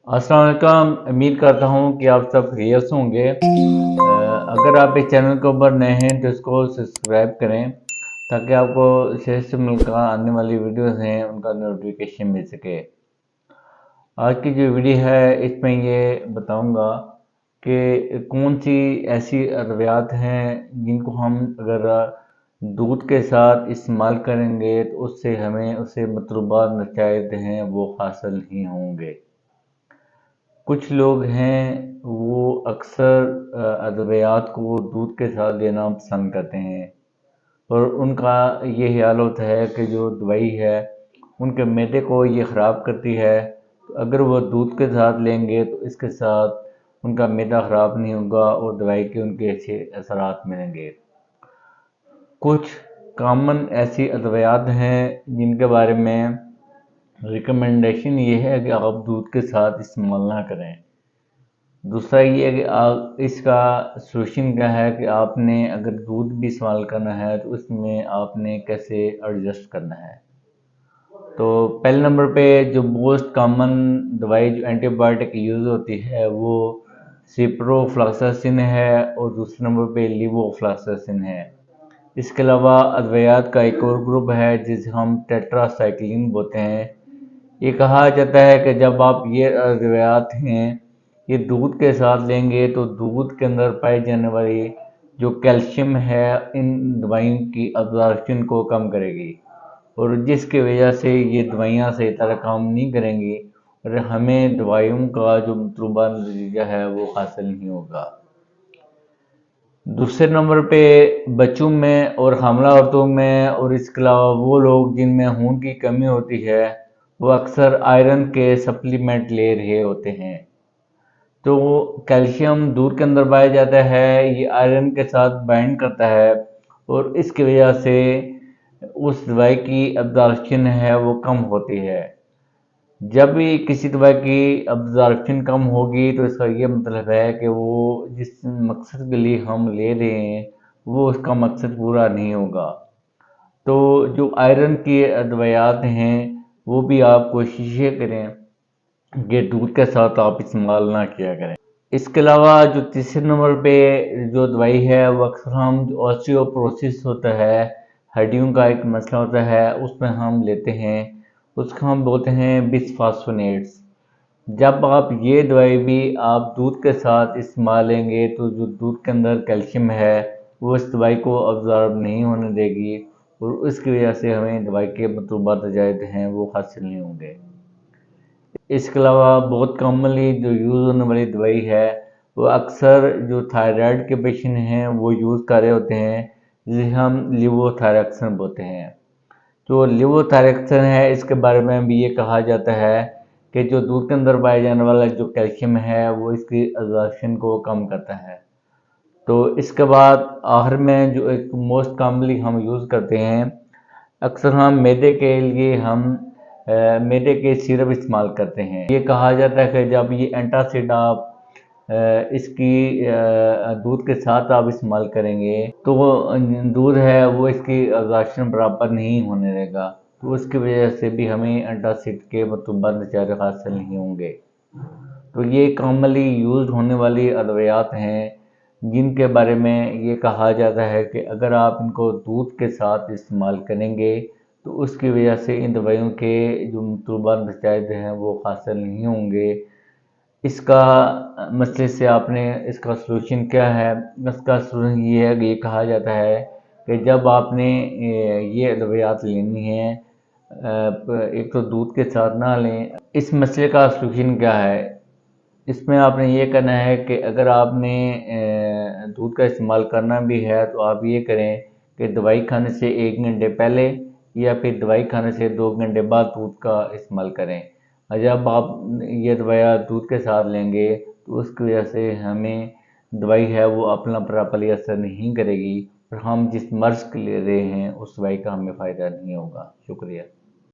अस्सलाम वालेकुम। उम्मीद करता हूँ कि आप सब खैरियत से होंगे। अगर आप इस चैनल के ऊपर नए हैं तो इसको सब्सक्राइब करें ताकि आपको सेहत से मिलकर आने वाली वीडियोस हैं उनका नोटिफिकेशन मिल सके। आज की जो वीडियो है इसमें ये बताऊंगा कि कौन सी ऐसी अद्वियात हैं जिनको हम अगर दूध के साथ इस्तेमाल करेंगे तो उससे हमें उससे मतलूबा नतीजे हैं वो हासिल नहीं होंगे। कुछ लोग हैं वो अक्सर अद्वियात को दूध के साथ लेना पसंद करते हैं और उनका ये ख्याल होता है कि जो दवाई है उनके मैदे को ये ख़राब करती है, तो अगर वो दूध के साथ लेंगे तो इसके साथ उनका मैदा ख़राब नहीं होगा और दवाई के उनके अच्छे असरात मिलेंगे। कुछ कॉमन ऐसी अद्वियात हैं जिनके बारे में रिकमेंडेशन ये है कि आप दूध के साथ इस्तेमाल ना करें। दूसरा ये है कि आप इसका सोल्यूशन क्या है कि आपने अगर दूध भी इस्तेमाल करना है तो उसमें आपने कैसे एडजस्ट करना है। तो पहले नंबर पे जो मोस्ट कॉमन दवाई जो एंटीबायोटिक यूज़ होती है वो सिप्रोफ्लॉक्सासिन है और दूसरे नंबर पे लीवोफ्लॉक्सासिन है। इसके अलावा अद्वियात का एक और ग्रुप है जिसे हम टेट्रासाइक्लिन बोलते हैं। ये कहा जाता है कि जब आप ये अद्वियात हैं ये दूध के साथ लेंगे तो दूध के अंदर पाई जाने वाली जो कैल्शियम है इन दवाइयों की अब्जॉर्प्शन को कम करेगी और जिसकी वजह से ये दवाइयाँ सही तरह काम नहीं करेंगी और हमें दवाइयों का जो मतलूबा नतीजा है वो हासिल नहीं होगा। दूसरे नंबर पे बच्चों में और हमला औरतों में और इसके अलावा वो लोग जिनमें खून की कमी होती है वो अक्सर आयरन के सप्लीमेंट ले रहे होते हैं। तो कैल्शियम दूध के अंदर पाया जाता है, ये आयरन के साथ बाइंड करता है और इसकी वजह से उस दवाई की अब्जॉर्प्शन है वो कम होती है। जब भी किसी दवाई की अब्जॉर्प्शन कम होगी तो इसका ये मतलब है कि वो जिस मकसद के लिए हम ले रहे हैं वो उसका मकसद पूरा नहीं होगा। तो जो आयरन की अद्वियात हैं वो भी आप कोशिश ये करें कि दूध के साथ आप इस्तेमाल ना किया करें। इसके अलावा जो तीसरे नंबर पे जो दवाई है वो अक्सर हम जो ऑस्टियोपोरोसिस होता है, हड्डियों का एक मसला होता है उसमें हम लेते हैं, उसको हम बोलते हैं बिसफॉस्फोनेट्स। जब आप ये दवाई भी आप दूध के साथ इस्तेमाल लेंगे तो जो दूध के अंदर कैल्शियम है वो इस दवाई को अब्जॉर्ब नहीं होने देगी और उसकी वजह से हमें दवाई के मतलूबा नतीजे हैं वो हासिल नहीं होंगे। इसके अलावा बहुत कॉमनली जो यूज़ होने वाली दवाई है वो अक्सर जो थायराइड के पेशेंट हैं वो यूज़ कर रहे होते हैं जिसे हम लिवोथायरॉक्सिन बोलते हैं। जो लिवोथायरॉक्सिन है इसके बारे में भी ये कहा जाता है कि जो दूध के अंदर पाए जाने वाला जो कैल्शियम है वो इसकी अब्जॉर्प्शन को कम करता है। तो इसके बाद आखिर में जो एक मोस्ट कॉमनली हम यूज़ करते हैं, अक्सर हम मैदे के लिए हम मैदे के सिरप इस्तेमाल करते हैं। ये कहा जाता है कि जब ये एंटासिड आप इसकी दूध के साथ आप इस्तेमाल करेंगे तो वो दूध है वो इसकी अब्जॉर्प्शन बराबर नहीं होने देगा, तो उसकी वजह से भी हमें एंटासिड के मतलूबा नतीजे हासिल नहीं होंगे। तो ये कॉमनली यूज़ होने वाली अद्वियात हैं जिनके बारे में ये कहा जाता है कि अगर आप इनको दूध के साथ इस्तेमाल करेंगे तो उसकी वजह से इन दवाइयों के जो मतलूबा नतीजे हैं वो हासिल नहीं होंगे। इसका मसले से आपने इसका सलूशन क्या है? इसका सलूशन ये है कि ये कहा जाता है कि जब आपने ये अद्वियात लेनी है एक तो दूध के साथ ना लें। इस मसले का सलूशन क्या है? इसमें आपने ये करना है कि अगर आपने दूध का इस्तेमाल करना भी है तो आप ये करें कि दवाई खाने से 1 घंटे पहले या फिर दवाई खाने से 2 घंटे बाद दूध का इस्तेमाल करें। और जब आप ये दवाइयाँ दूध के साथ लेंगे तो उसकी वजह से हमें दवाई है वो अपना प्रॉपर्ली असर नहीं करेगी और हम जिस मर्ज़ के ले रहे हैं उस दवाई का हमें फ़ायदा नहीं होगा। शुक्रिया।